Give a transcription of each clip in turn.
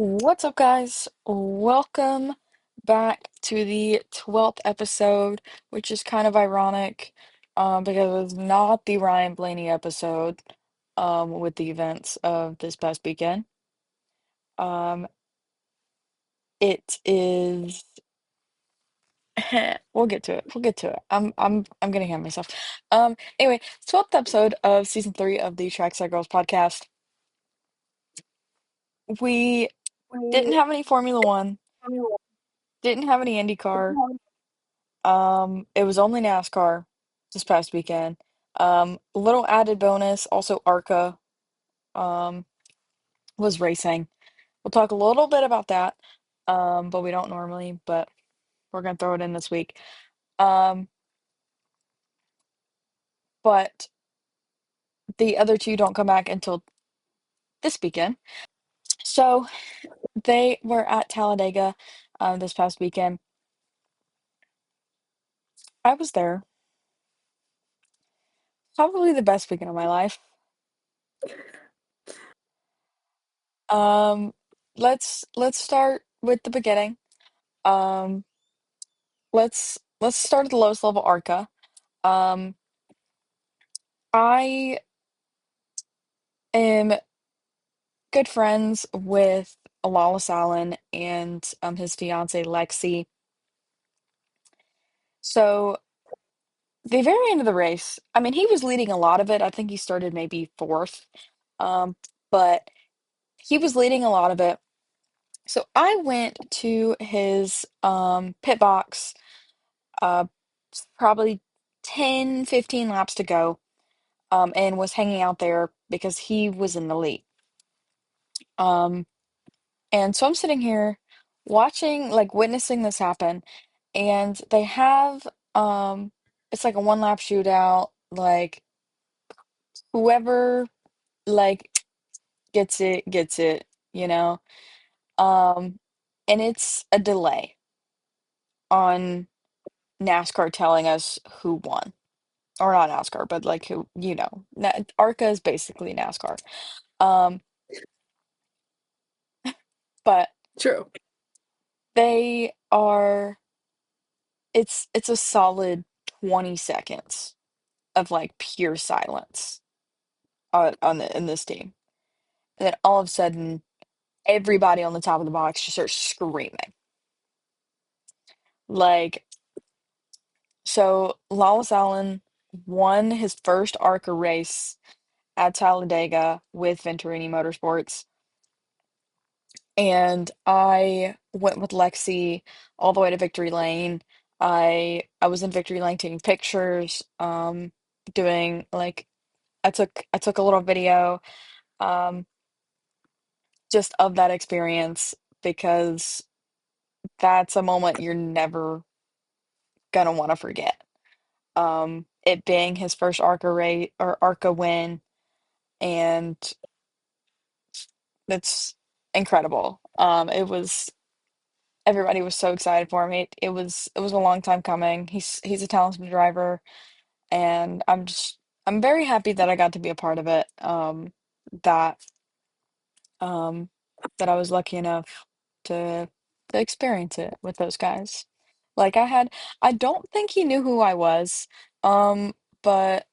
What's up, guys? Welcome back to the 12th episode, which is kind of ironic because it's not the Ryan Blaney episode with the events of this past weekend. Um, it is we'll get to it. We'll get to it. I'm getting ahead of myself. Anyway, 12th episode of season 3 of the Trackside Girls podcast. We didn't have any Formula One, didn't have any IndyCar. It was only NASCAR this past weekend. Little added bonus, also ARCA um was racing. We'll talk a little bit about that. But we don't normally, but we're gonna throw it in this week. Um, but the other two don't come back until this weekend. So they were at Talladega this past weekend. I was there. Probably the best weekend of my life. Um, let's start with the beginning. Um, let's start at the lowest level ARCA. Um, I am good friends with Lawless Alan and his fiance Lexi. So the very end of the race, I mean, he was leading a lot of it. I think he started maybe fourth, um, but he was leading a lot of it. So I went to his pit box, uh, probably 10, 15 laps to go, and was hanging out there because he was in the lead. Um, and so I'm sitting here watching, like witnessing this happen, and they have it's like a one lap shootout, like whoever like gets it, you know. Um, and it's a delay on NASCAR telling us who won. Or not NASCAR, but like who, ARCA is basically NASCAR. Um, but True. they are it's a solid 20 seconds of like pure silence in this team. And then all of a sudden, everybody on the top of the box just starts screaming. Like, so Lawless Alan won his first ARCA race at Talladega with Venturini Motorsports. And I went with Lexi all the way to Victory Lane. I was in Victory Lane taking pictures, doing like I took a little video um just of that experience because that's a moment you're never gonna want to forget. It being his first ARCA rate or ARCA win, and it's incredible. It was everybody was so excited for him. It was a long time coming. He's a talented driver, and I'm very happy that I got to be a part of it. That um that I was lucky enough to to experience it with those guys. Like I don't think he knew who I was, but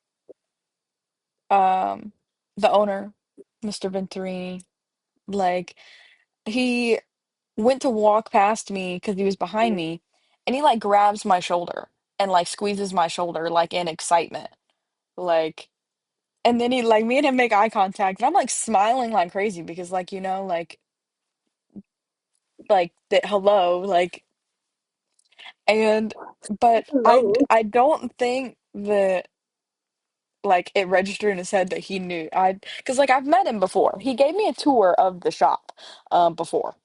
um the owner, Mr. Venturini, like he went to walk past me because he was behind me, and he like grabs my shoulder and like squeezes my shoulder like in excitement. Like and then he like me and him make eye contact, and I'm like smiling like crazy because like like that hello, like and but Hello. I don't think that like it registered in his head that he knew I because like I've met him before. He gave me a tour of the shop before.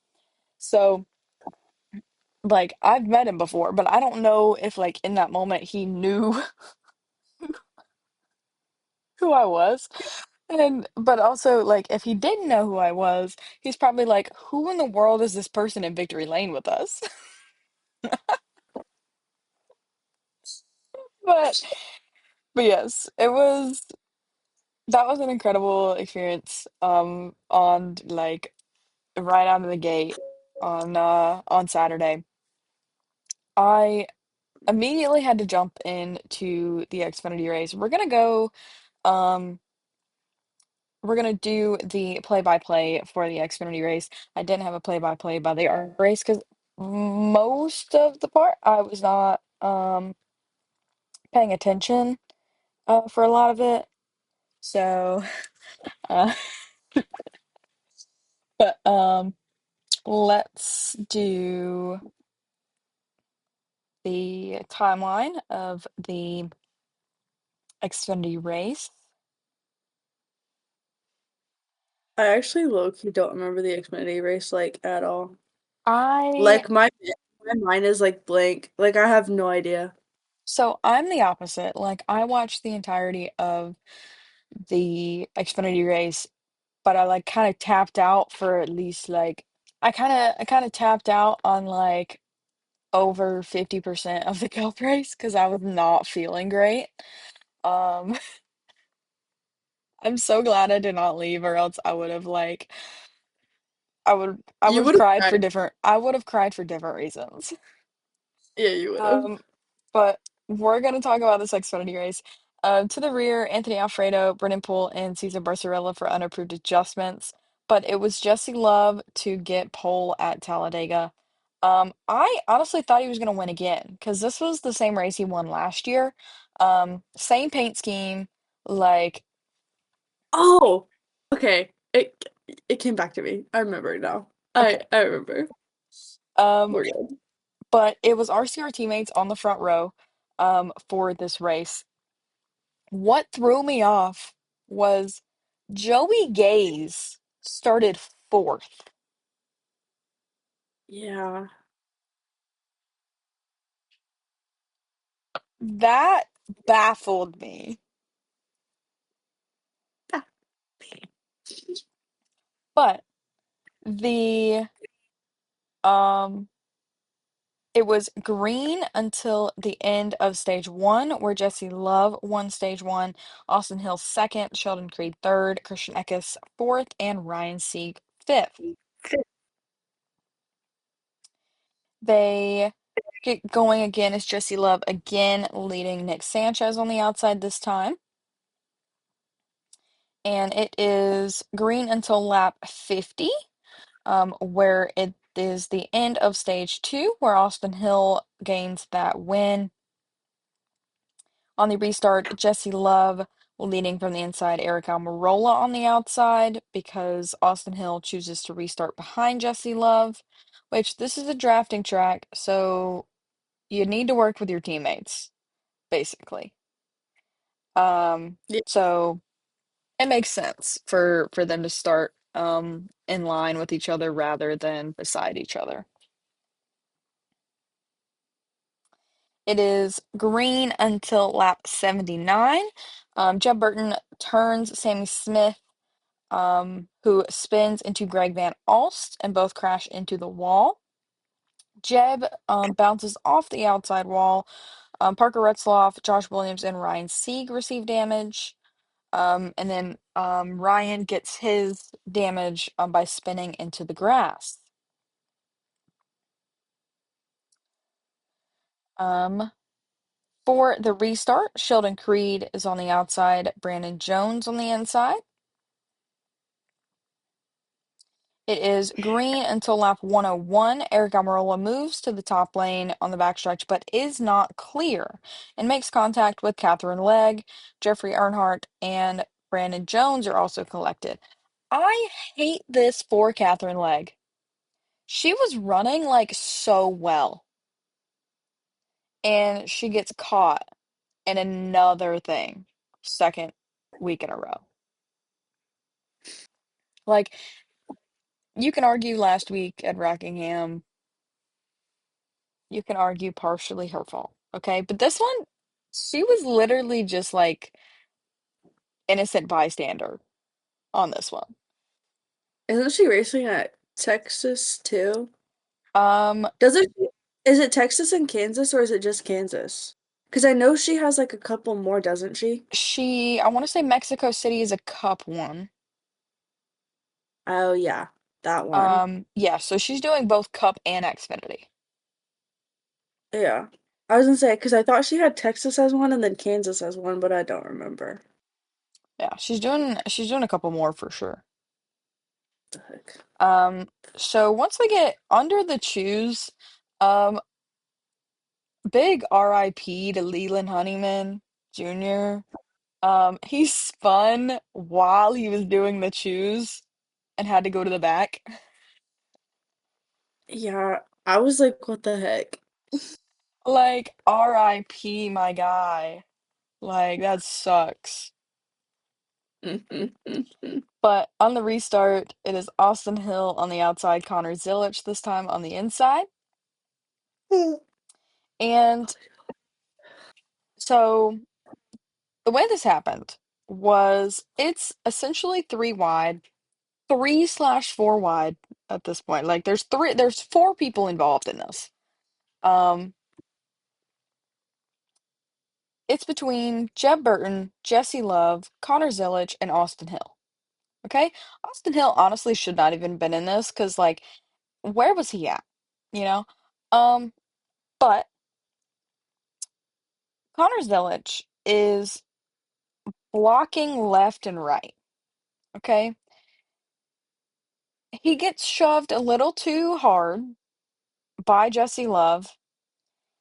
So like I've met him before, but I don't know if like in that moment he knew who I was. And but also like if he didn't know who I was, he's probably like, who in the world is this person in Victory Lane with us? But but yes, that was an incredible experience on like right out of the gate on Saturday. I immediately had to jump into the Xfinity race. Um we're gonna do the play-by-play for the Xfinity race. I didn't have a play-by-play by the ARCA race because most of the part I was not paying attention for a lot of it. So uh but let's do the timeline of the Xfinity race. I actually low-key don't remember the Xfinity race like at all. I Like my mind is like blank. Like I have no idea. So I'm the opposite. Like I watched the entirety of the Xfinity race, but I like kind of tapped out for at least like I kind of tapped out on like over 50% of the Cup race because I was not feeling great. Um I'm so glad I did not leave or else I would have like I would You have would have cried for cried. different I would have cried for different reasons. Yeah, you would have. Um, but we're going to talk about this Xfinity race. To the rear, Anthony Alfredo, Brennan Poole, and Cesar Barcerella for unapproved adjustments. But it was Jesse Love to get pole at Talladega. I honestly thought he was going to win again because this was the same race he won last year. Same paint scheme, like, Oh, okay. It came back to me. I remember it now. I okay. I remember. Um, We're good. but it was RCR teammates on the front row, for this race. What threw me off was Joey Gaze started fourth. Yeah. That baffled me. Ah, But the um it was green until the end of stage one, where Jesse Love won stage one, Austin Hill second, Sheldon Creed third, Christian Eckes fourth, and Ryan Sieg fifth. They get going again as Jesse Love again leading Nick Sanchez on the outside this time. And it is green until lap 50, where it is the end of stage two, where Austin Hill gains that win. On the restart, Jesse Love leading from the inside, Eric Almirola on the outside because Austin Hill chooses to restart behind Jesse Love, which this is a drafting track, so you need to work with your teammates, basically. yeah. So it makes sense for them to start in line with each other rather than beside each other. It is green until lap 79. Jeb Burton turns Sammy Smith, who spins into Greg Van Alst, and both crash into the wall. Jeb bounces off the outside wall. Parker Retzloff, Josh Williams, and Ryan Sieg receive damage. And then Ryan gets his damage by spinning into the grass. Um, for the restart, Sheldon Creed is on the outside, Brandon Jones on the inside. It is green until lap 101. Eric Almirola moves to the top lane on the backstretch, but is not clear and makes contact with Catherine Legg. Jeffrey Earnhardt and Brandon Jones are also collected. I hate this for Catherine Legg. She was running like so well, and she gets caught in another thing, second week in a row. Like, you can argue last week at Rockingham, you can argue partially her fault, okay? But this one, she was literally just like innocent bystander on this one. Isn't she racing at Texas too? Um, Does it is it Texas and Kansas or is it just Kansas? Because I know she has like a couple more, doesn't she? I want to say Mexico City is a cup one. Oh yeah. That one. Yeah, so she's doing both Cup and Xfinity. Yeah. I was gonna say, because I thought she had Texas as one and then Kansas as one, but I don't remember. Yeah, she's doing a couple more for sure. What the heck? So once we get under the choose, um, big RIP to Leland Honeyman Jr. He spun while he was doing the choose and had to go to the back. Yeah, I was like, what the heck? Like, RIP, my guy. Like, that sucks. But on the restart, it is Austin Hill on the outside, Connor Zilic this time on the inside. And so the way this happened was it's essentially three wide, three slash four wide at this point. Like there's four people involved in this. Um, it's between Jeb Burton, Jesse Love, Connor Zilic, and Austin Hill. Okay? Austin Hill honestly should not even been in this because like where was he at? You know? Um, but Connor Zilic is blocking left and right. Okay? He gets shoved a little too hard by Jesse Love,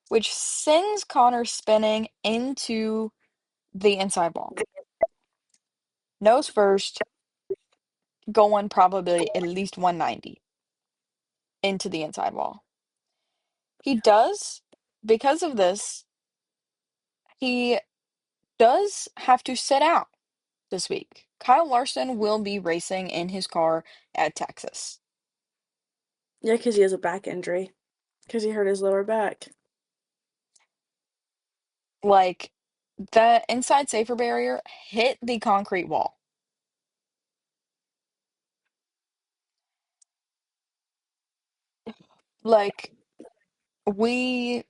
which sends Connor spinning into the inside wall. Nose first, going probably at least 190 into the inside wall. He does, because of this, he does have to sit out this week. Kyle Larson will be racing in his car at Texas. Yeah, because he has a back injury. Because he hurt his lower back. Like, the inside safer barrier hit the concrete wall. Like, we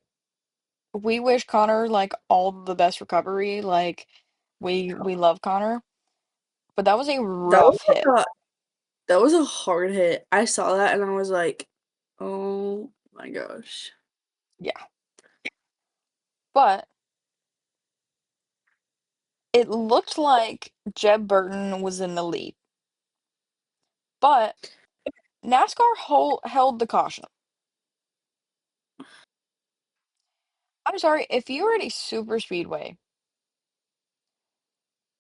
we wish Connor like all the best recovery. Like, we love Connor, but that was a That was rough hit. like a that was a hard hit. I saw that and I was like, oh my gosh. Yeah. But it looked like Jeb Burton was in the lead. But NASCAR held the caution. I'm sorry, if you're at a super speedway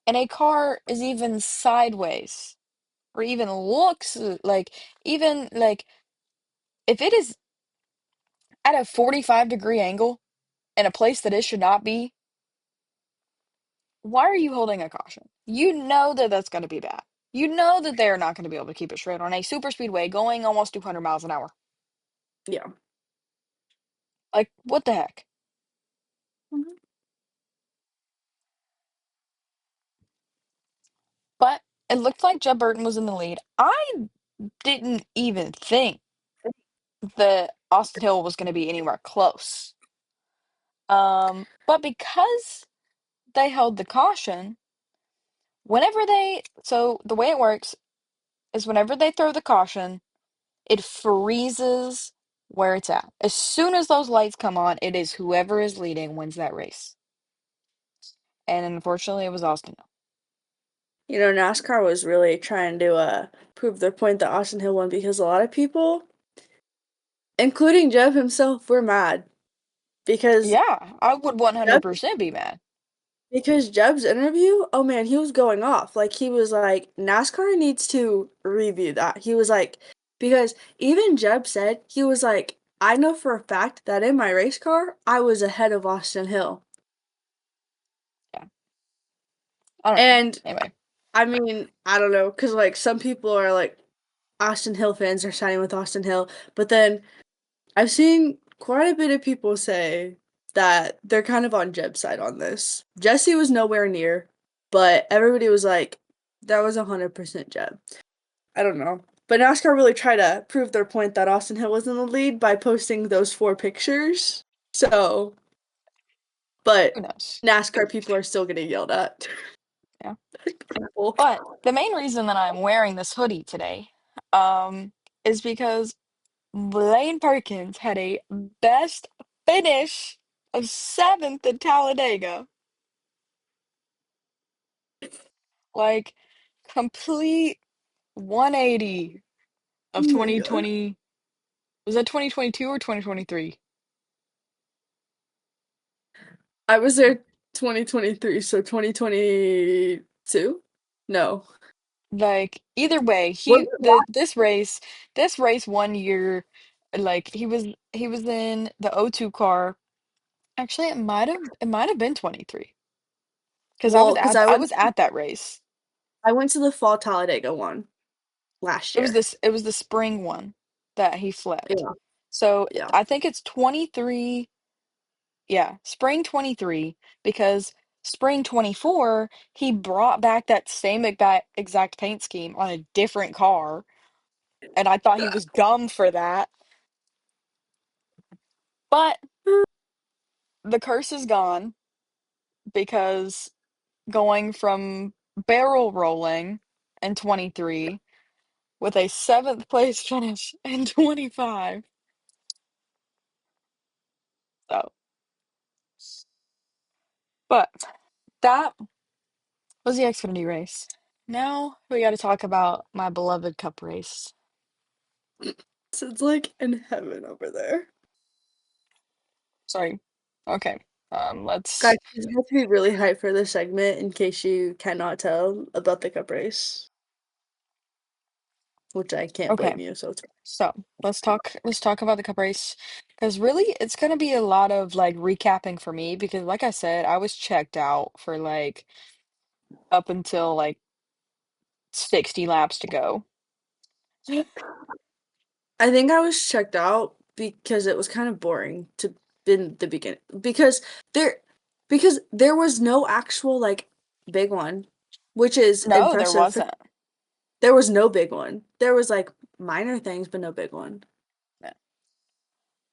and a car is even sideways or even looks like, even like, if it is at a 45-degree angle in a place that it should not be, why are you holding a caution? You know that that's going to be bad. You know that they're not going to be able to keep it straight on a super speedway going almost 200 miles an hour. Yeah. Like, what the heck? Mhm. But it looked like Jeb Burton was in the lead. I didn't even think that Austin Hill was going to be anywhere close. But because they held the caution, so the way it works is whenever they throw the caution, it freezes where it's at. As soon as those lights come on, it is whoever is leading wins that race. And unfortunately, it was Austin Hill. You know, NASCAR was really trying to prove their point that Austin Hill won because a lot of people, including Jeb himself, were mad because Yeah, I would Jeb 100% be mad. because Jeb's interview, oh man, he was going off. Like he was like, NASCAR needs to review that. He was like, because even Jeb said he was like, I know for a fact that in my race car, I was ahead of Austin Hill. Yeah, I don't know. And Anyway, I mean, I don't know, because like some people are like Austin Hill fans are siding with Austin Hill, but then I've seen quite a bit of people say that they're kind of on Jeb's side on this. Jesse was nowhere near, but everybody was like, that was 100% Jeb. I don't know. But NASCAR really tried to prove their point that Austin Hill was in the lead by posting those four pictures. So, who but knows? NASCAR people are still getting yelled at. Yeah. People. But the main reason that I'm wearing this hoodie today, is because Blaine Perkins had a best finish of seventh at Talladega. Like, complete 180 Oh of my god. 2020. Was that 2022 or 2023? I was there 2023, so 2022? No. Like, either way, Was he it the this race 1 year, like he was in the O2 car. Actually, it might have been 23 because well, because I I went was at that race. I went to the fall Talladega one last year. It was the spring one that he flipped. Yeah, So yeah. I think it's 23. Yeah, spring 23 because spring 24 he brought back that same exact paint scheme on a different car, and I thought he was dumb for that. But the curse is gone because going from barrel rolling in 23 with a seventh place finish in 25. So, but that was the Xfinity race. Now we got to talk about my beloved Cup race. So it's like in heaven over there. Sorry. Okay. Guys, Let's. you have to be really hyped for this segment in case you cannot tell about the cup race, which I can't Okay. blame you. So it's So Let's talk about the Cup race because really it's gonna be a lot of like recapping for me because, like I said, I was checked out for like up until like 60 laps to go. I think I was checked out because it was kind of boring to in the beginning there because there was no actual like big one, which is No, there impressive for wasn't. there was no big one. There was like minor things, but no big one. Yeah.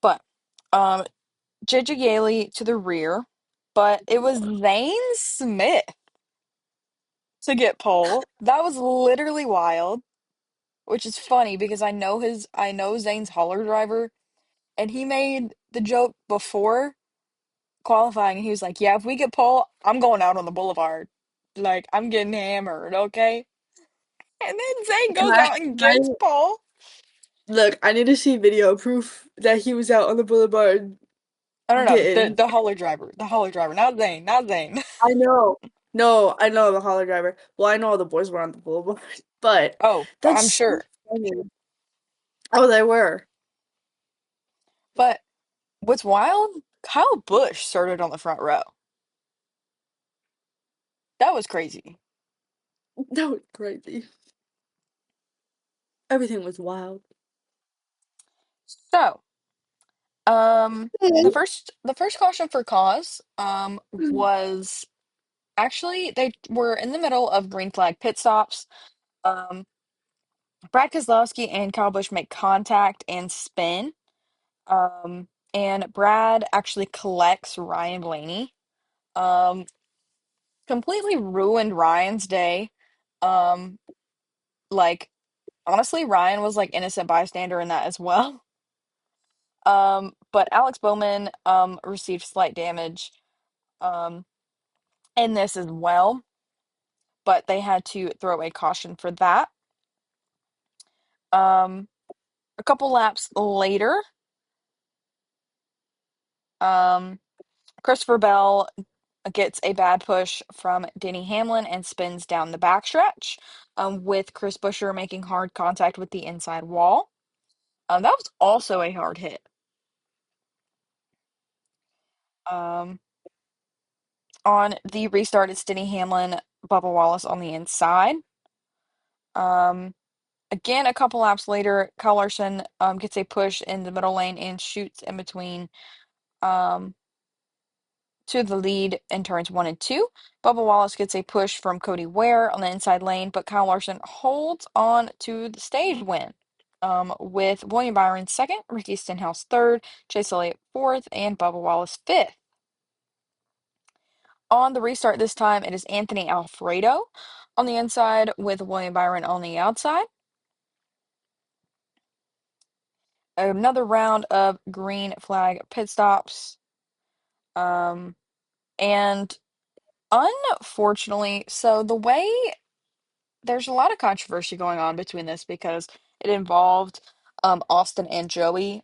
But um, Gigi Yaley to the rear, but it was Zane Smith to get pole. That was literally wild, which is funny because I know Zane's hauler driver, and he made the joke before qualifying. He was like, "Yeah, if we get pole, I'm going out on the boulevard. Like I'm getting hammered, okay?" And then Zane Can goes out and can I gets pole. look? I need to see video proof that he was out on the boulevard I don't know getting. the hauler driver, not Zane, not Zane. I know. No, I know the hauler driver. Well, I know all the boys were on the boulevard, but Oh, I'm that's so sure. funny. Oh, they were. But what's wild? Kyle Busch started on the front row. That was crazy. That was crazy. Everything was wild. So, the first caution for cause was actually they were in the middle of green flag pit stops. Um, Brad Keselowski and Kyle Busch make contact and spin. And Brad actually collects Ryan Blaney. Um, Completely ruined Ryan's day. Um, like honestly, Ryan was like innocent bystander in that as well. But Alex Bowman received slight damage um in this as well, but they had to throw a caution for that. Um, a couple laps later, um, Christopher Bell gets a bad push from Denny Hamlin and spins down the backstretch, with Chris Buescher making hard contact with the inside wall. That was also a hard hit. Um, on the restart, it's Denny Hamlin, Bubba Wallace on the inside. Um, Again, a couple laps later, Kyle Larson gets a push in the middle lane and shoots in between um, to the lead in turns one and two. Bubba Wallace gets a push from Cody Ware on the inside lane, but Kyle Larson holds on to the stage win. With William Byron second, Ricky Stenhouse third, Chase Elliott fourth, and Bubba Wallace fifth. On the restart this time, it is Anthony Alfredo on the inside with William Byron on the outside. another round of green flag pit stops. Um, and unfortunately, so there's a lot of controversy going on between this because it involved Austin and Joey.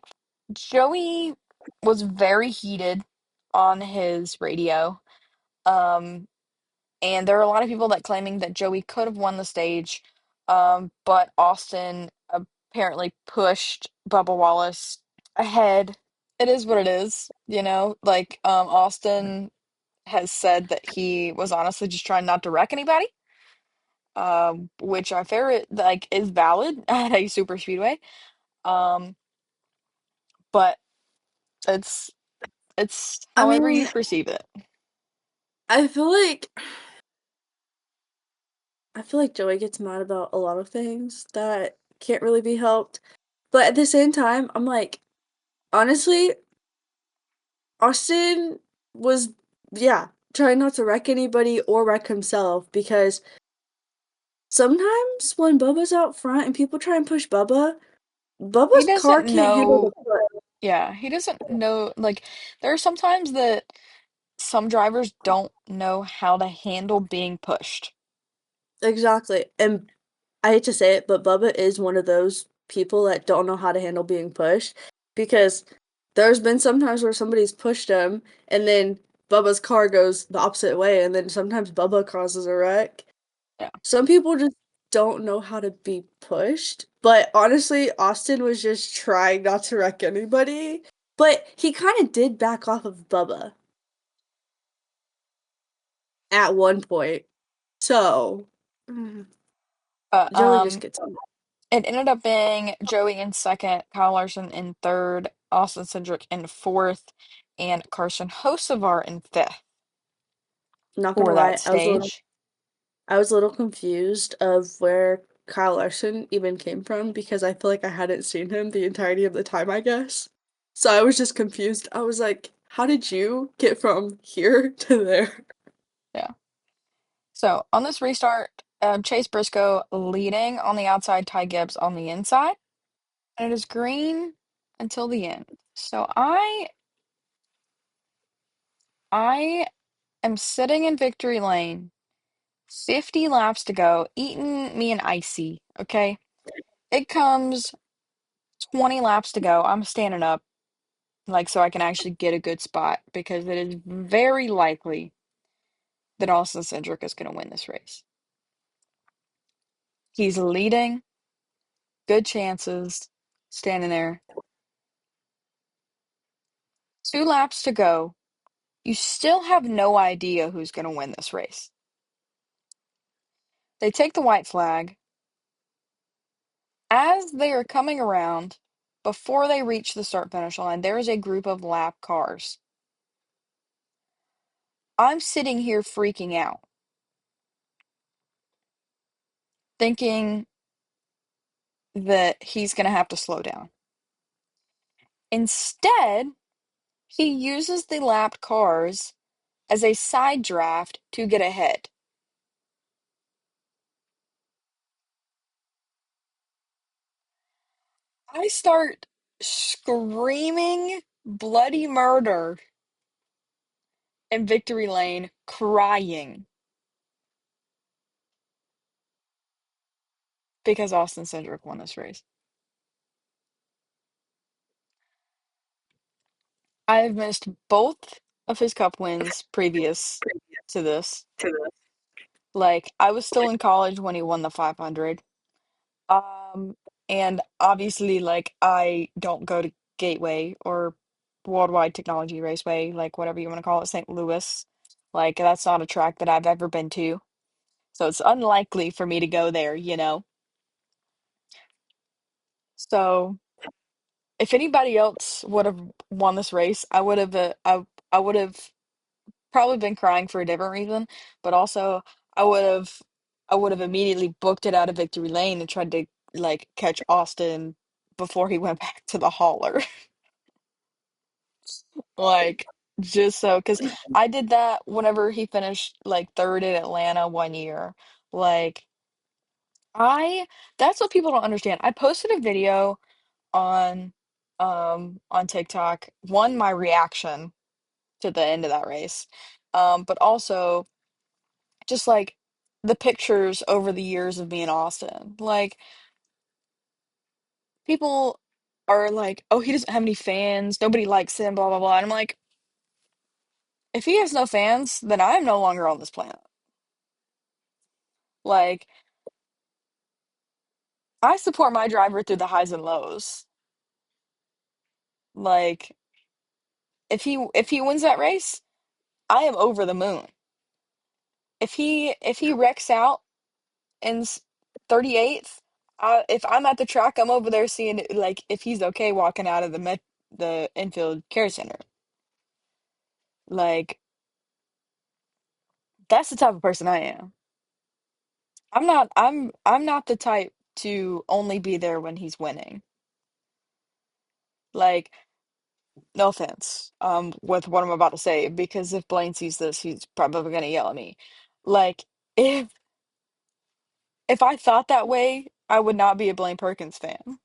Joey was very heated on his radio. Um, and there are a lot of people that claiming that Joey could have won the stage, but Austin apparently pushed Bubba Wallace ahead. It is what it is, you know? Like, Austin has said that he was honestly just trying not to wreck anybody, which I fear it like is valid at a super speedway. Um, but it's it's I however you mean, perceive it. I feel like I feel like Joey gets mad about a lot of things that can't really be helped. But at the same time, I'm like, honestly, Austin was, yeah, trying not to wreck anybody or wreck himself because sometimes when Bubba's out front and people try and push Bubba, He Bubba's car doesn't can't handle the know, push. yeah, he doesn't know like there are sometimes that some drivers don't know how to handle being pushed. Exactly. And I hate to say it, but Bubba is one of those people that don't know how to handle being pushed because there's been some times where somebody's pushed him and then Bubba's car goes the opposite way and then sometimes Bubba causes a wreck. Yeah. Some people just don't know how to be pushed, but honestly, Austin was just trying not to wreck anybody, but he kind of did back off of Bubba at one point. So, But Joey just gets on. it ended up being Joey in second, Kyle Larson in third, Austin Cindric in fourth, and Carson Hocevar in fifth Not gonna for that lie, stage. I was a little confused of where Kyle Larson even came from because I feel like I hadn't seen him the entirety of the time, I guess. So I was just confused. I was like, how did you get from here to there? Yeah. So on this restart, Chase Briscoe leading on the outside, Ty Gibbs on the inside, and it is green until the end. So I am sitting in victory lane, 50 laps to go, eating me an icy, okay? It comes 20 laps to go. I'm standing up, like, so I can actually get a good spot because it is very likely that Austin Cindric is going to win this race. He's leading, good chances, standing there. 2 laps to go. You still have no idea who's going to win this race. They take the white flag. As they are coming around, before they reach the start finish line, there is a group of lap cars. I'm sitting here freaking out, thinking that he's going to have to slow down. Instead, he uses the lapped cars as a side draft to get ahead. I start screaming bloody murder in victory lane, crying because Austin Cindric won this race. I've missed both of his cup wins previous to this. Like, I was still in college when he won the 500. Um, and obviously, like, I don't go to Gateway or Worldwide Technology Raceway, like, whatever you want to call it, St. Louis. Like, that's not a track that I've ever been to. So it's unlikely for me to go there, you know? So if anybody else would have won this race, I would have probably been crying for a different reason, but also I would have I would have immediately booked it out of victory lane and tried to like catch Austin before he went back to the hauler. Like just so because I did that whenever he finished like third in Atlanta one year. Like I that's what people don't understand. I posted a video on on TikTok. One, my reaction to the end of that race, but also just like the pictures over the years of me in Austin. Like people are like, "Oh, he doesn't have any fans. Nobody likes him." Blah blah blah. And I'm like, if he has no fans, then I am no longer on this planet. Like I support my driver through the highs and lows. Like if he wins that race, I am over the moon. If he wrecks out in 38th, if I'm at the track, I'm over there seeing like if he's okay walking out of the infield care center. Like that's the type of person I am. I'm not the type to only be there when he's winning. Like no offense, with what I'm about to say, because if Blaine sees this, he's probably gonna yell at me. Like, if if I thought that way, I would not be a Blaine Perkins fan.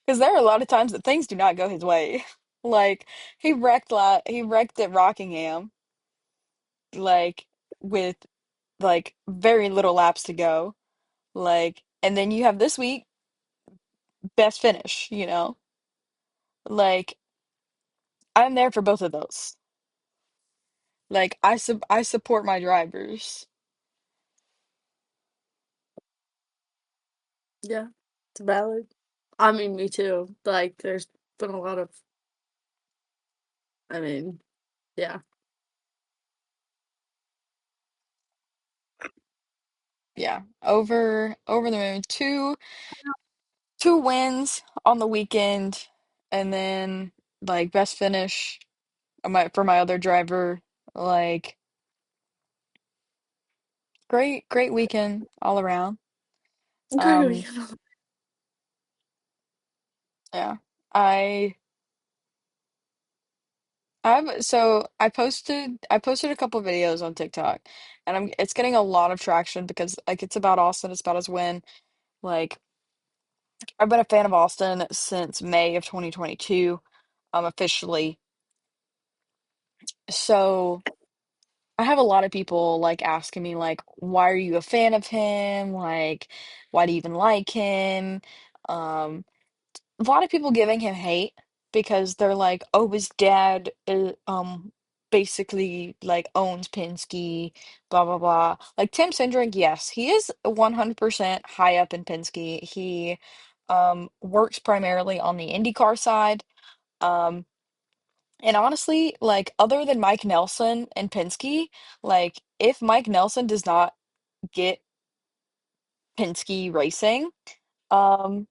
Because there are a lot of times that things do not go his way. Like, he wrecked at Rockingham, like with like very little laps to go. Like, and then you have this week, best finish, you know? Like, I'm there for both of those. Like, I support my drivers. Yeah, it's valid. I mean, me too. Like, there's been a lot of, I mean, yeah. Yeah, over the moon. Two wins on the weekend, and then like best finish for my other driver. Like great weekend all around. Great. Um, yeah, I I posted a couple videos on TikTok, and it's getting a lot of traction because like it's about Austin, it's about his win. Like I've been a fan of Austin since May of 2022, officially. So. I have a lot of people like asking me like, why are you a fan of him? Like, why do you even like him? Um, a lot of people giving him hate because they're like, oh, his dad basically like owns Penske, blah blah blah. Like Tim Cindric, yes, he is 100% high up in Penske. He works primarily on the IndyCar side. Um, and honestly, like other than Mike Nelson and Penske, like if Mike Nelson does not get Penske racing, um,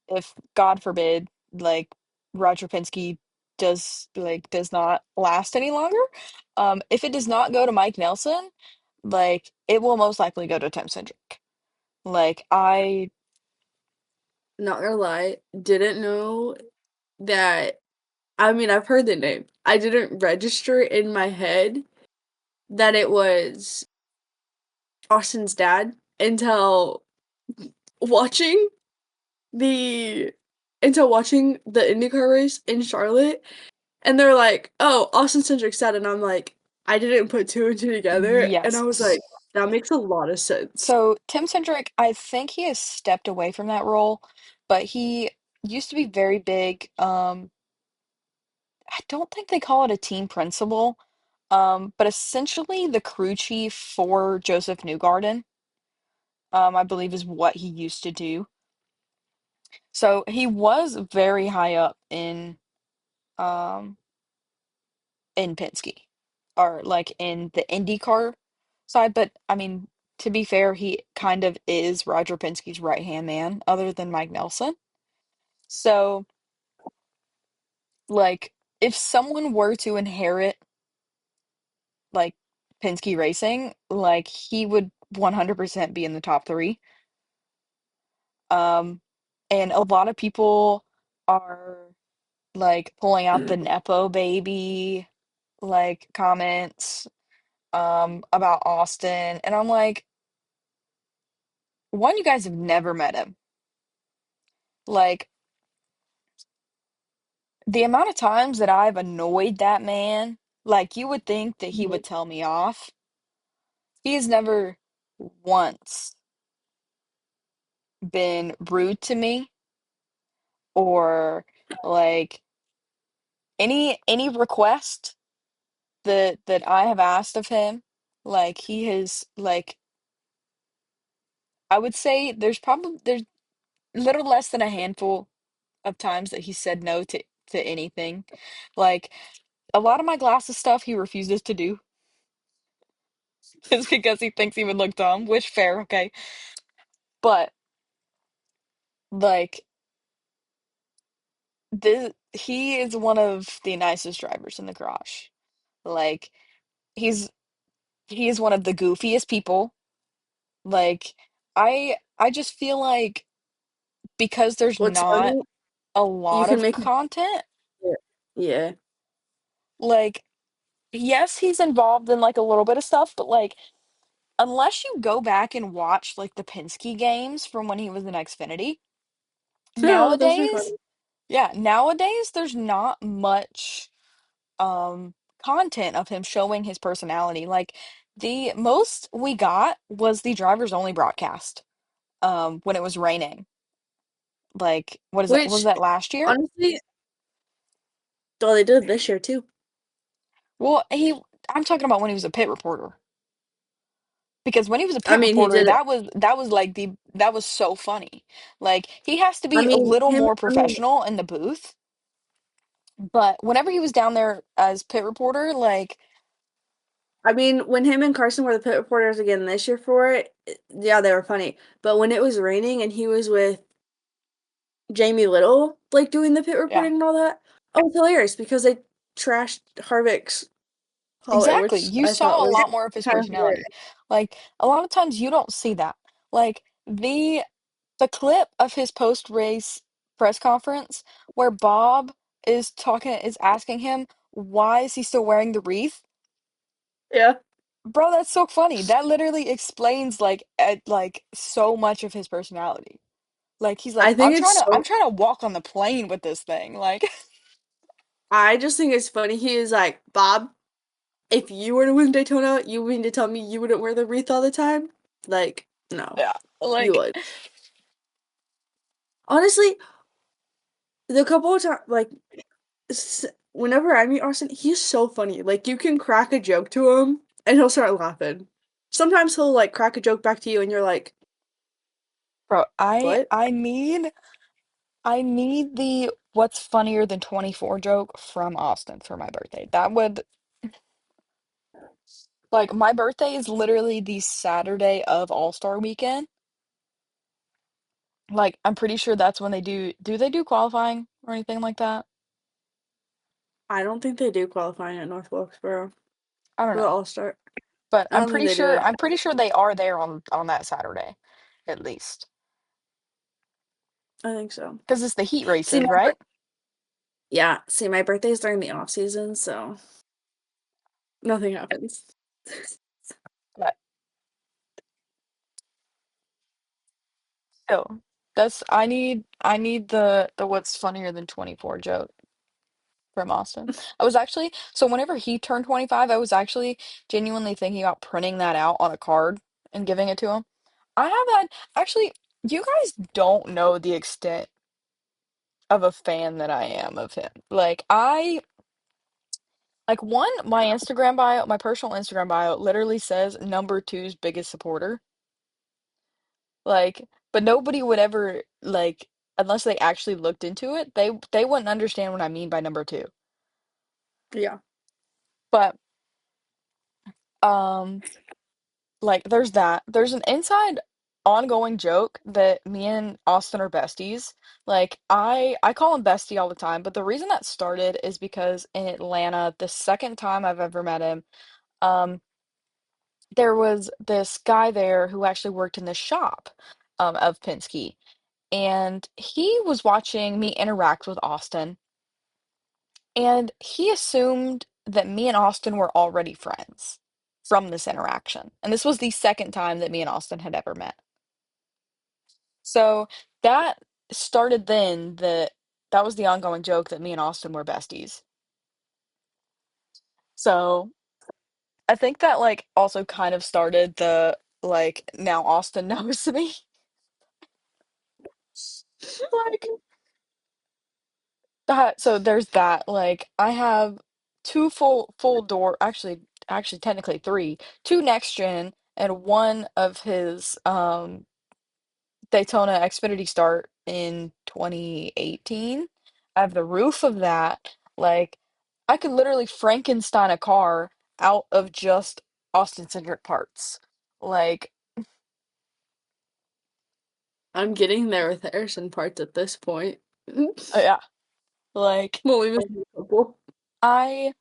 if God forbid, like Roger Penske does not last any longer, if it does not go to Mike Nelson, like it will most likely go to Tim Cindric. Like I Not gonna lie, didn't know that. I mean, I've heard the name. I didn't register in my head that it was Austin's dad until watching the the IndyCar race in Charlotte, and they're like, "Oh, Austin Cindric's dad," and I'm like, I didn't put two and two together, and I was like, yes. that makes a lot of sense. So Tim Cindric, I think he has stepped away from that role, but he used to be very big. I don't think they call it a team principal, but essentially the crew chief for Joseph Newgarden, I believe is what he used to do. So he was very high up um in Penske or like in the IndyCar side, but I mean, to be fair, he kind of is Roger Penske's right-hand man, other than Mike Nelson. So, like, if someone were to inherit like Penske Racing, like he would 100% be in the top three. Um, and a lot of people are like pulling out the Nepo baby like comments about Austin, and I'm like, one, you guys have never met him. Like, the amount of times that I've annoyed that man, like you would think that he Mhm. would tell me off. He has never once been rude to me or like any request that I have asked of him, like he has like I would say there's little less than a handful of times that he said no to anything. Like a lot of my glasses stuff he refuses to do just because he thinks he would look dumb, which fair, okay. But like this he is one of the nicest drivers in the garage. Like he's he is one of the goofiest people. Like I just feel like because there's What's not funny, a you lot can of make it. content, Yeah. like yes, he's involved in like a little bit of stuff, but like unless you go back and watch like the Penske games from when he was in Xfinity, True, those are nowadays, funny. yeah, nowadays there's not much content of him showing his personality. Like the most we got was the drivers only broadcast when it was raining. Like what is that? Was Which, that last year? honestly, well, they did this year too. Well, I'm talking about when he was a pit reporter. Because when he was a I pit mean, he reporter, did it. that was so funny. Like he has to I be a mean, little him. more I mean, professional in the booth, but whenever he was down there as pit reporter, like when him and Carson were the pit reporters again this year for it, yeah, they were funny. But when it was raining and he was with Jamie Little, like doing the pit yeah, reporting and all that, oh, it's hilarious because they trashed Harvick's hauler, exactly. which You I thought saw a was lot more of his kind of hilarious. personality. Like a lot of times you don't see that. Like the clip of his post-race press conference where Bob is asking him why is he still wearing the wreath. Yeah, Bro, that's so funny. That literally explains like so much of his personality. Like he's I like, think it's I'm so. trying to walk on the plane with this thing. Like, I just think it's funny. He is like, Bob, if you were to win Daytona, you mean to tell me you wouldn't wear the wreath all the time? Like, no, yeah, you like would. Honestly, the couple of times, like, whenever I meet Austin, he's so funny. Like, you can crack a joke to him and he'll start laughing. Sometimes he'll like crack a joke back to you and you're like, bro, what? I need the what's funnier than 24 joke from Austin for my birthday. That would like my birthday is literally the Saturday of All-Star weekend. Like I'm pretty sure that's when do they do qualifying or anything like that? I don't think they do qualifying at North Wilkesboro I don't for the know. All-Star. But I don't think they do it. I'm pretty sure they are there on that Saturday at least. I think so. Because it's the heat See, races, right? my birthday's during the off season, so nothing happens. But still, that's I need the what's funnier than 24 joke from Austin. I was actually so whenever he turned 25, I was actually genuinely thinking about printing that out on a card and giving it to him. I have had actually you guys don't know the extent of a fan that I am of him. Like one my Instagram bio, my personal Instagram bio literally says number two's biggest supporter. Like, but nobody would ever like unless they actually looked into it, they wouldn't understand what I mean by number two. Yeah, But um like there's that. There's an inside ongoing joke that me and Austin are besties. Like I call him bestie all the time, but the reason that started is because in Atlanta, the second time I've ever met him, um there was this guy there who actually worked in the shop of Penske. And he was watching me interact with Austin, and he assumed that me and Austin were already friends from this interaction. And this was the second time that me and Austin had ever met. So that started then that. that was the ongoing joke that me and Austin were besties. So I think that like also kind of started the like now Austin knows me. Like that, so there's that. Like I have two full door, actually technically three, two next gen and one of his Daytona Xfinity start in 2018. I have the roof of that. Like I could literally Frankenstein a car out of just Austin Cindric parts. Like I'm getting there with Harrison parts at this point. yeah, like Well, we missed a couple. I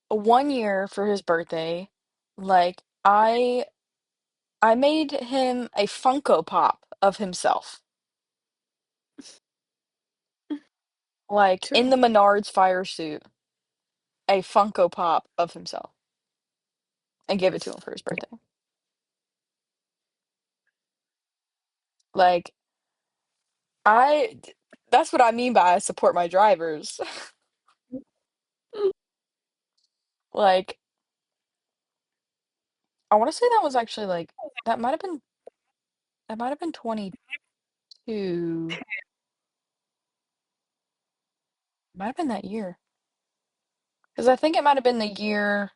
1 year for his birthday, like I made him a Funko Pop of himself, like in Chill. the Menards fire suit, a Funko Pop of himself, and gave it to him for his birthday. Like I, that's what I mean by I support my drivers. Like I want to say that was actually like that might have been that might have been 22, might have been that year, because I think it might have been the year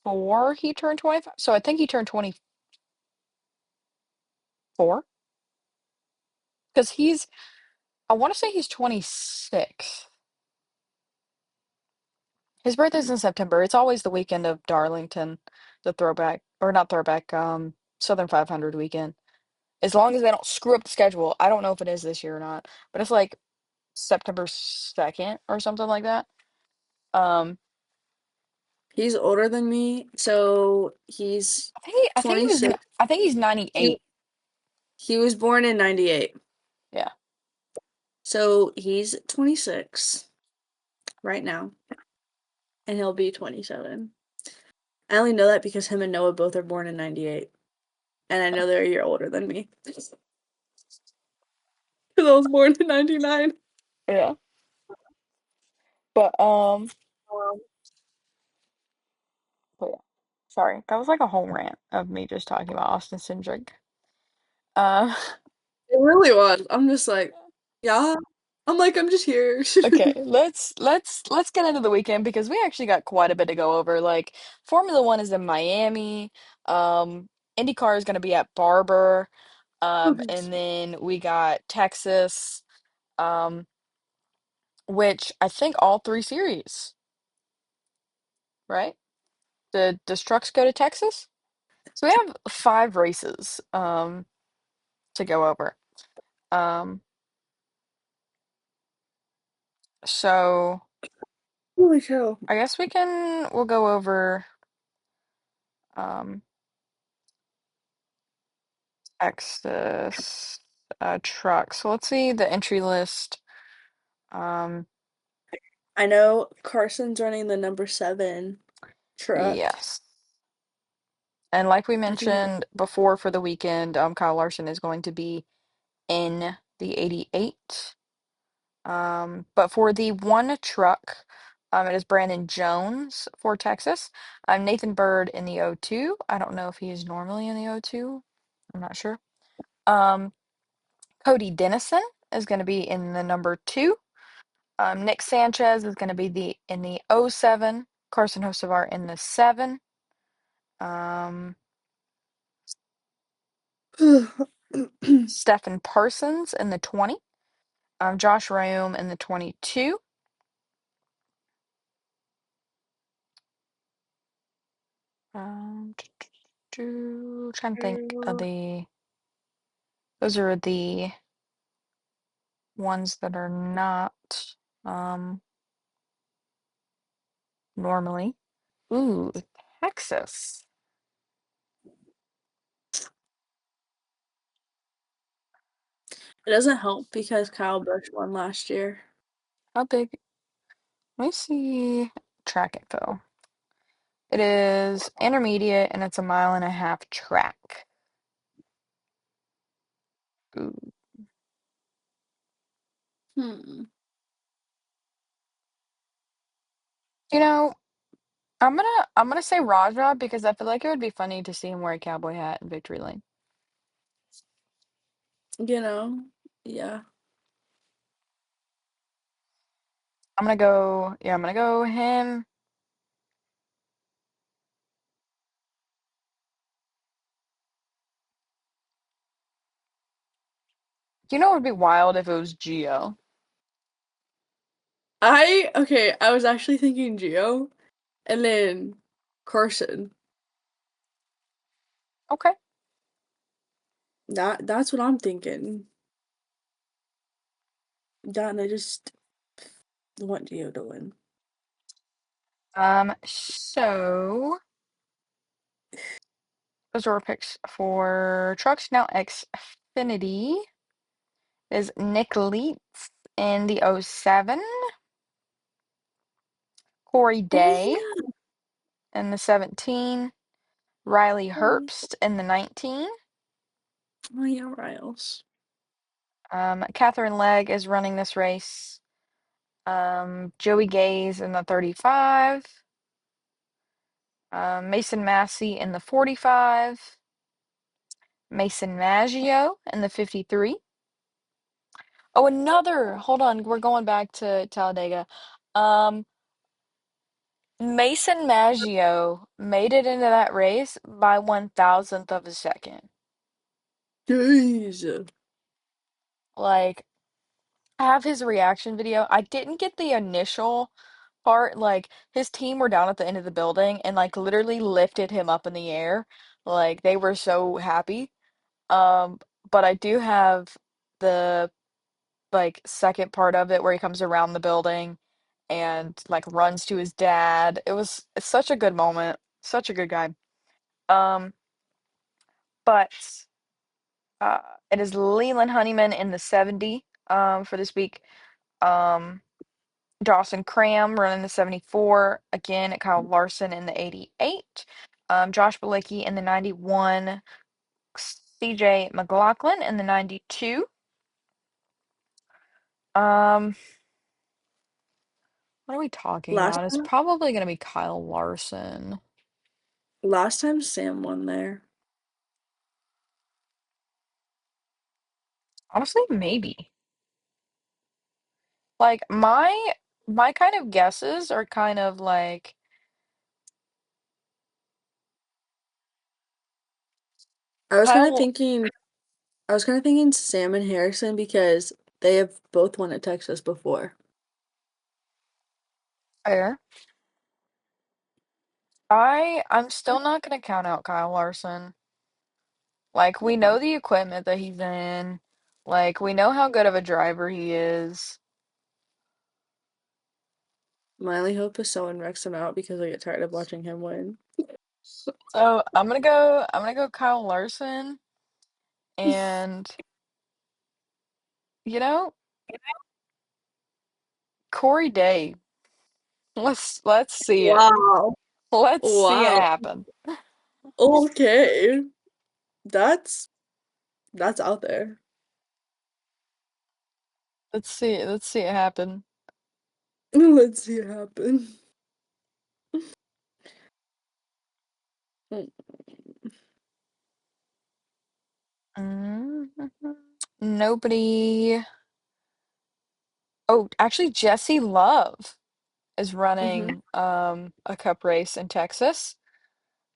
before he turned 25. So I think he turned 24 because he's I want to say he's 26. His birthday's in September. It's always the weekend of Darlington, the throwback, or not throwback, Southern 500 weekend. As long as they don't screw up the schedule. I don't know if it is this year or not, but it's like September 2nd or something like that. Um, He's older than me, so he's I 26. think he's He 98. he was born in 98. Yeah. So he's 26 right now, and he'll be 27. I only know that because him and Noah both are born in 98, and I know they're a year older than me. Because I was born in 99. Yeah. But but yeah. Sorry. That was like a whole rant of me just talking about Austin Cindric. Uh It really was. I'm just like, yeah. I'm like, I'm just here. Okay, let's get into the weekend because we actually got quite a bit to go over. Like Formula One is in Miami, IndyCar is going to be at Barber, and then we got Texas, um, which I think all three series, right? Does trucks go to Texas? So we have five races to go over. Um, so Holy cow. I guess we'll go over um Texas truck. So let's see the entry list. Um, I know Carson's running the number 7 truck. yes. And like we I think mentioned before for the weekend, Kyle Larson is going to be in the 88. But for the one truck, it is Brandon Jones for Texas. Nathan Bird in the O2. I don't know if he is normally in the O2. I'm not sure. Um, Cody Dennison is going to be in the number 2. Nick Sanchez is going to be in the '07. Carson Hocevar in the 7. Um, Stephen Parsons in the 20. Josh Rome in the 22. Trying to think of those are the ones that are not um, normally. Ooh, Texas. it doesn't help because Kyle Busch won last year. How big? Let me see track info. It is intermediate and it's a 1.5 mile track. Ooh. Hmm. You know, I'm gonna say Raja because I feel like it would be funny to see him wear a cowboy hat in victory lane. You know? Yeah. I'm gonna go him. You know, it would be wild if it was Gio. I was actually thinking Geo and then Carson. Okay. That's what I'm thinking. That and I just want Geo to win. So those are our picks for trucks. Now Xfinity is Nick Leitz in the '07, Corey Oh Day yeah. in the '17, Riley Oh, Herbst in the '19. oh yeah, Riles. Catherine Legg is running this race. Joey Gaze in the 35. Mason Massey in the 45. Mason Maggio in the 53. Oh, hold on, we're going back to Talladega. Um, Mason Maggio made it into that race by 1,000th of a second. Jeez. Like, I have his reaction video. I didn't get the initial part. Like, his team were down at the end of the building and, like, literally lifted him up in the air. Like, they were so happy. Um, but I do have the like second part of it where he comes around the building and like runs to his dad. It's such a good moment. Such a good guy. Um, but uh it is Leland Honeyman in the 70 for this week. Um Dawson Cram running the 74 again at Kyle Larson in the 88. Josh Bilicki in the 91. CJ McLaughlin in the 92. Um What are we talking Last about? It's time, probably going to be Kyle Larson. last time Sam won there. Honestly, maybe. Like my kind of guesses are kind of like I was kind of Kyle thinking I was kind of thinking Sam and Harrison because they have both won at Texas before. Fair. I'm still not going to count out Kyle Larson. Like we Yeah. know the equipment that he's in. Like we know how good of a driver he is. My only hope is someone wrecks him out because I get tired of watching him win. So I'm gonna go Kyle Larson and you know, Corey Day. Let's see it. Wow. Let's see it Wow. happen. Okay. That's that's out there. Let's see it. Let's see it happen. Let's see it happen. Mm, Mhm. Nobody. Oh, actually, Jesse Love is mhm. running a cup race in Texas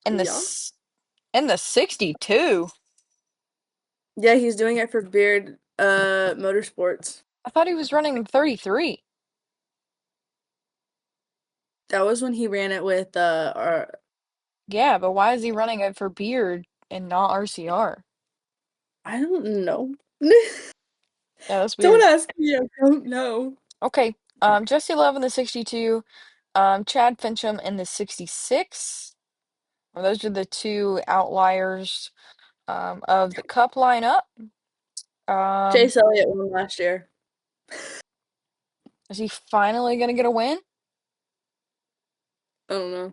in the Yeah. s- in the 62. Yeah, he's doing it for Beard Motorsports. I thought he was running the 33. That was when he ran it with our Yeah, but why is he running it for Beard and not RCR? I don't know. Yeah, that's Don't weird. ask me, I don't know. Okay, Jesse Love in the 62, Chad Fincham in the 66. Well, those are the two outliers of the cup lineup. Um, Chase Elliott won last year. is he finally gonna get a win? I don't know.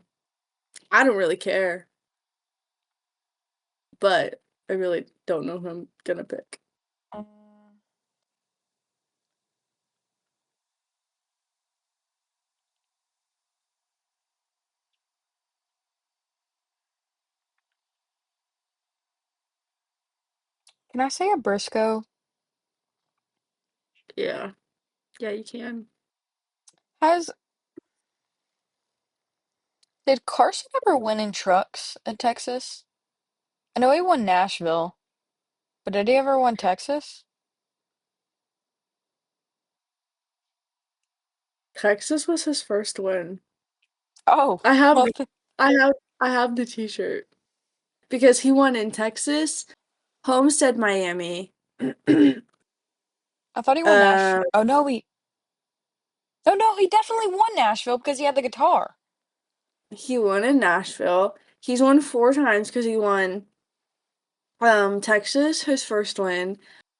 I don't really care, but I really don't know who I'm gonna pick. Um, Can I say a Briscoe? Yeah. Yeah, you can. Has did Carson ever win in trucks at Texas? I know he won Nashville, but did he ever win Texas? Texas was his first win. Oh, I have well, the I have the t-shirt because he won in Texas, Homestead, Miami. I thought he won Nash. uh, Oh no, he definitely won Nashville because he had the guitar. he won in Nashville. He's won 4 times because he won Texas, his first win,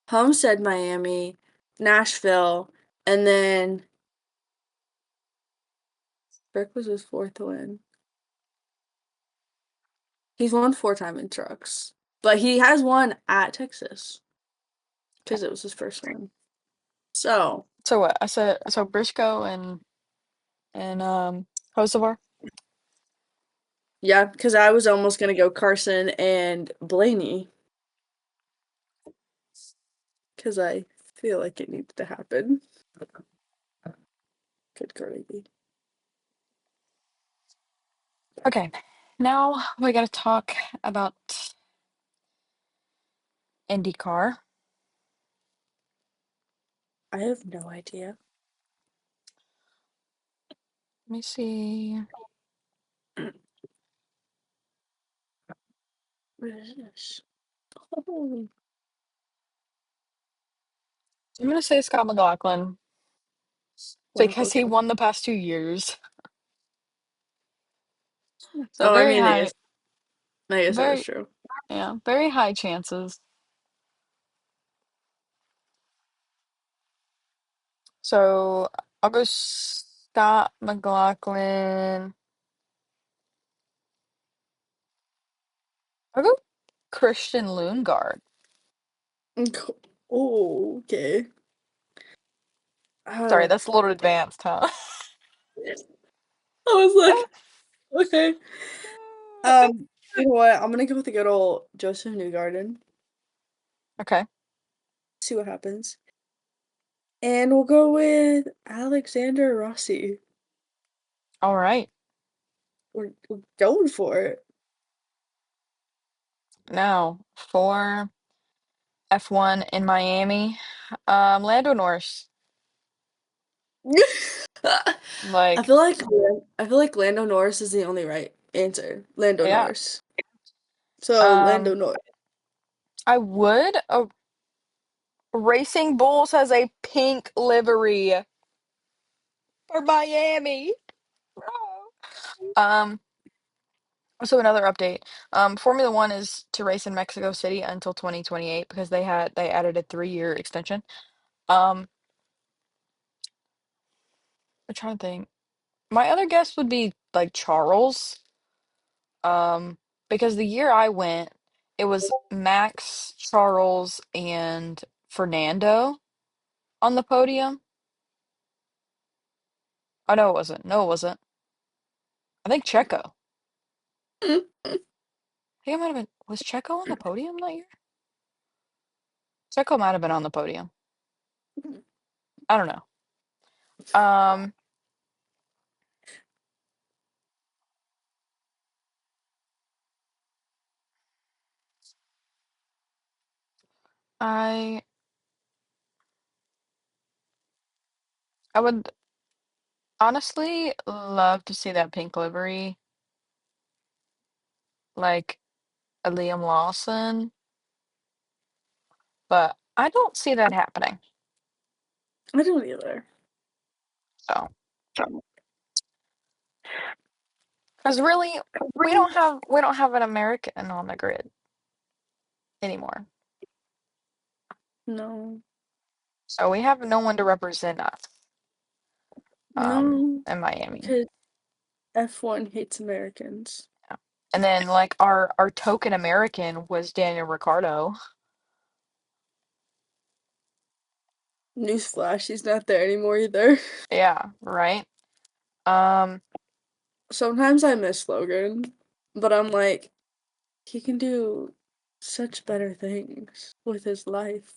Homestead, Miami, Nashville, and then Brick was his fourth win. He's won 4 times in trucks, but he has won at Texas Okay. because it was his first one. So, So what? I said so Briscoe and Hocevar. yeah, because I was almost gonna go Carson and Blaney because I feel like it needs to happen. Good Cardi B. Okay. Now we gotta talk about IndyCar. I have no idea. Let me see. What is this? Oh, I'm gonna say Scott McLaughlin wow, because he okay. won the past 2 years. So Oh, I very mean, high, I guess that is very true. yeah, very high chances. So I'll go Scott McLaughlin. I'll go Christian Lundgaard. Oh, okay. Sorry, Uh, that's a little advanced, huh? I was like, okay. You know what? I'm gonna go with the good old Joseph Newgarden. Okay. See what happens. And we'll go with Alexander Rossi. All right. We're going for it. Now for F1 in Miami, Lando Norris. I Like, feel like I feel like Lando Norris is the only right answer. Lando yeah. Norris. So Lando Um, Norris. I would. Racing Bulls has a pink livery for Miami. Bro. Um, so another update. Formula One is to race in Mexico City until 2028 because they added a 3-year extension. Um, I'm trying to think. My other guess would be like Charles. Um, because the year I went, it was Max, Charles, and Fernando on the podium. Oh no, it wasn't. No, it wasn't. I think Checo. I think it might have been. Was Checo on the podium that year? Checo might have been on the podium. I don't know. Um, I I would honestly love to see that pink livery, like a Liam Lawson, but I don't see that happening. I don't either. So, because really, we don't have an American on the grid anymore. No. So we have no one to represent us, No. in Miami. Because F1 hates Americans. Yeah. And then like our token American was Daniel Ricciardo. Newsflash, he's not there anymore either. Yeah, right. Um, Sometimes I miss Logan, but I'm like, he can do such better things with his life,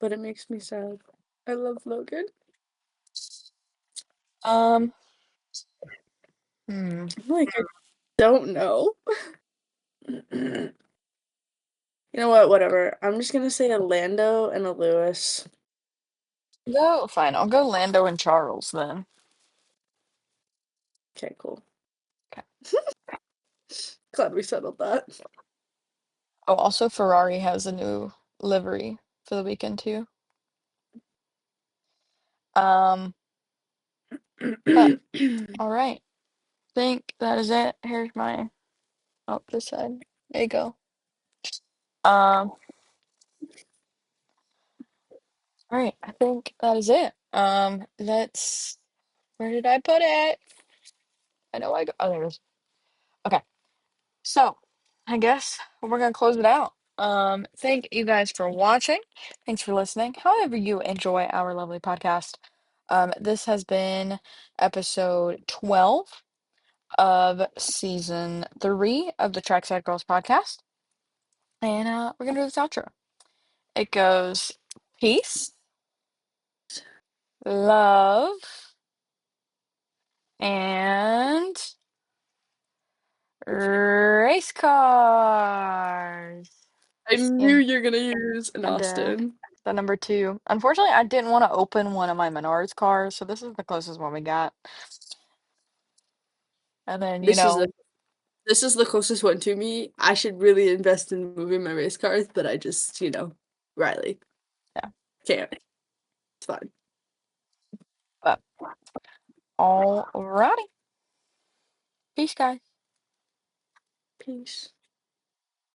but it makes me sad. I love Logan. Um, hmm. Like, I don't know. You know what? Whatever. I'm just gonna say a Lando and a Lewis. Go, fine. I'll go Lando and Charles then. Okay, cool. Okay. Glad we settled that. Oh, also Ferrari has a new livery for the weekend too. Um, but all right. Think that is it. Here's my this side. There you go. Um, all right. I think that is it. Let's. Where did I put it? I know I go. Oh, there it is. Okay. So, I guess we're gonna close it out. Thank you guys for watching. Thanks for listening. However you enjoy our lovely podcast. This has been episode 12 of season 3 of the Trackside Girls podcast. And we're gonna do this outro. It goes peace, love, and race cars. I knew And you're gonna use an and Austin. the number 2. Unfortunately, I didn't want to open one of my Menards cars, so this is the closest one we got. And then, This is the this is the closest one to me. I should really invest in moving my race cars, but I just, Riley, yeah. can't. It's fine. But alrighty. Peace, guys. Peace.